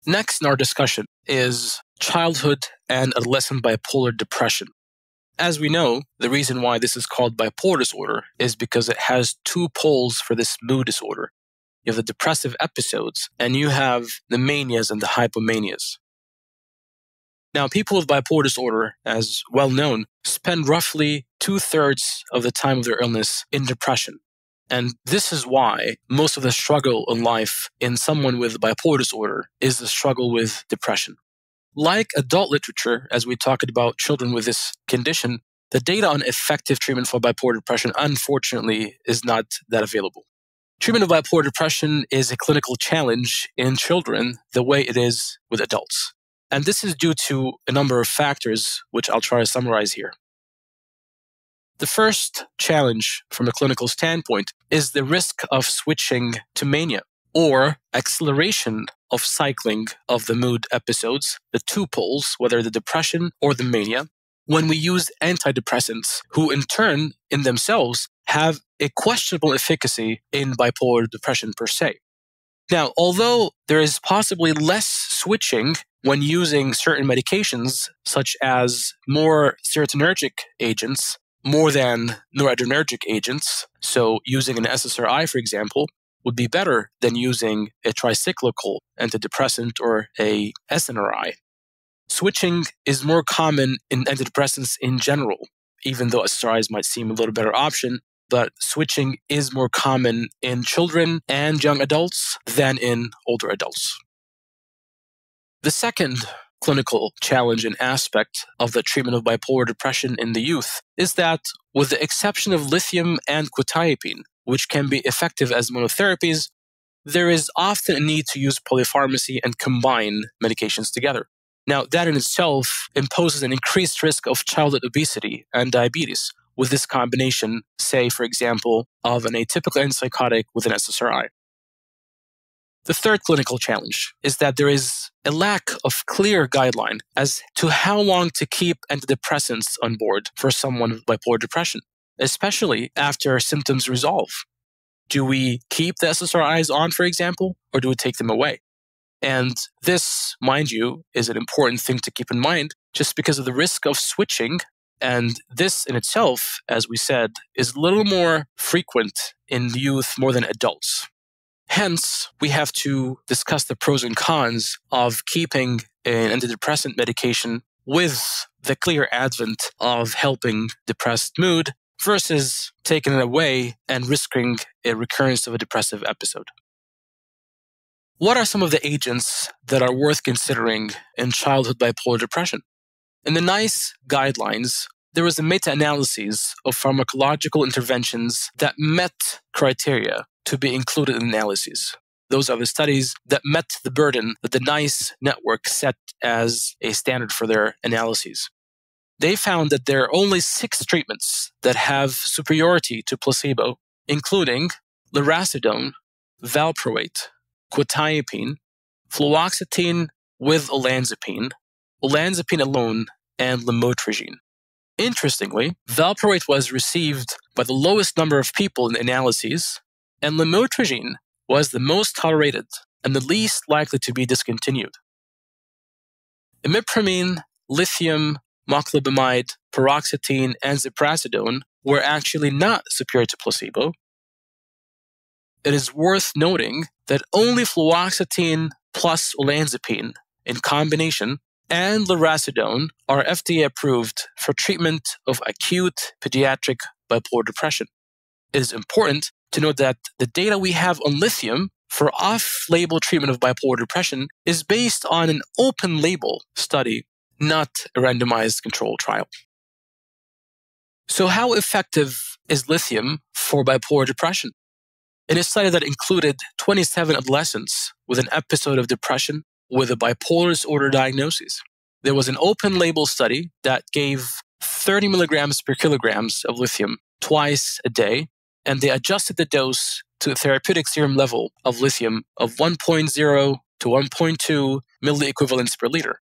Next in our discussion is childhood and adolescent bipolar depression. As we know, the reason why this is called bipolar disorder is because it has two poles for this mood disorder. You have the depressive episodes, and you have the manias and the hypomanias. Now, people with bipolar disorder, as well known, spend roughly 2/3 of the time of their illness in depression. And this is why most of the struggle in life in someone with bipolar disorder is the struggle with depression. Like adult literature, as we talked about children with this condition, the data on effective treatment for bipolar depression, unfortunately, is not that available. Treatment of bipolar depression is a clinical challenge in children the way it is with adults. And this is due to a number of factors, which I'll try to summarize here. The first challenge from a clinical standpoint is the risk of switching to mania, or acceleration of cycling of the mood episodes, the two poles, whether the depression or the mania, when we use antidepressants, who in turn, in themselves, have a questionable efficacy in bipolar depression per se. Now, although there is possibly less switching when using certain medications, such as more serotonergic agents, more than noradrenergic agents, so using an SSRI, for example, would be better than using a tricyclical antidepressant or a SNRI. Switching is more common in antidepressants in general, even though SSRIs might seem a little better option, but switching is more common in children and young adults than in older adults. The second clinical challenge and aspect of the treatment of bipolar depression in the youth is that, with the exception of lithium and quetiapine, which can be effective as monotherapies, there is often a need to use polypharmacy and combine medications together. Now, that in itself imposes an increased risk of childhood obesity and diabetes with this combination, say, for example, of an atypical antipsychotic with an SSRI. The third clinical challenge is that there is a lack of clear guideline as to how long to keep antidepressants on board for someone with bipolar depression, especially after symptoms resolve. Do we keep the SSRIs on, for example, or do we take them away? And this, mind you, is an important thing to keep in mind just because of the risk of switching. And this in itself, as we said, is a little more frequent in youth more than adults. Hence, we have to discuss the pros and cons of keeping an antidepressant medication with the clear advent of helping depressed mood versus taking it away and risking a recurrence of a depressive episode. What are some of the agents that are worth considering in childhood bipolar depression? In the NICE guidelines, there was a meta-analysis of pharmacological interventions that met criteria to be included in analyses. Those are the studies that met the burden that the NICE network set as a standard for their analyses. They found that there are only 6 treatments that have superiority to placebo, including lurasidone, valproate, quetiapine, fluoxetine with olanzapine alone, and lamotrigine. Interestingly, valproate was received by the lowest number of people in the analyses, and lamotrigine was the most tolerated and the least likely to be discontinued. Imipramine, lithium, moclobemide, paroxetine, and ziprasidone were actually not superior to placebo. It is worth noting that only fluoxetine plus olanzapine in combination and lurasidone are FDA approved for treatment of acute pediatric bipolar depression. It is important to note that the data we have on lithium for off-label treatment of bipolar depression is based on an open-label study, not a randomized controlled trial. So how effective is lithium for bipolar depression? In a study that included 27 adolescents with an episode of depression with a bipolar disorder diagnosis, there was an open-label study that gave 30 milligrams per kilograms of lithium twice a day, and they adjusted the dose to a therapeutic serum level of lithium of 1.0 to 1.2 milliequivalents per liter.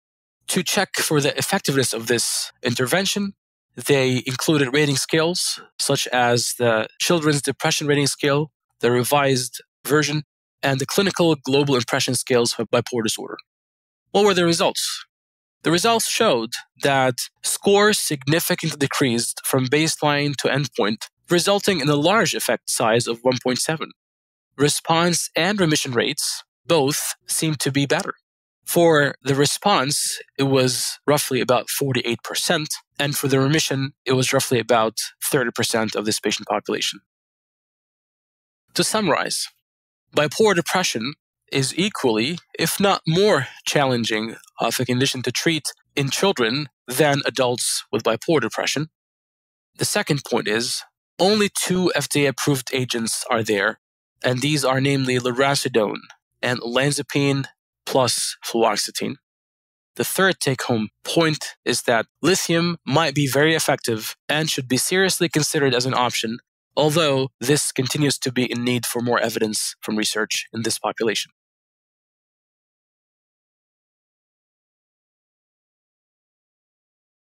To check for the effectiveness of this intervention, they included rating scales such as the Children's Depression Rating Scale, the revised version, and the Clinical Global Impression Scales for bipolar disorder. What were the results? The results showed that scores significantly decreased from baseline to endpoint, resulting in a large effect size of 1.7. Response and remission rates both seemed to be better. For the response, it was roughly about 48%, and for the remission, it was roughly about 30% of this patient population. To summarize, bipolar depression is equally, if not more challenging of a condition to treat in children than adults with bipolar depression. The second point is, only 2 FDA-approved agents are there, and these are namely lurasidone and olanzapine plus fluoxetine. The third take-home point is that lithium might be very effective and should be seriously considered as an option, although this continues to be in need for more evidence from research in this population.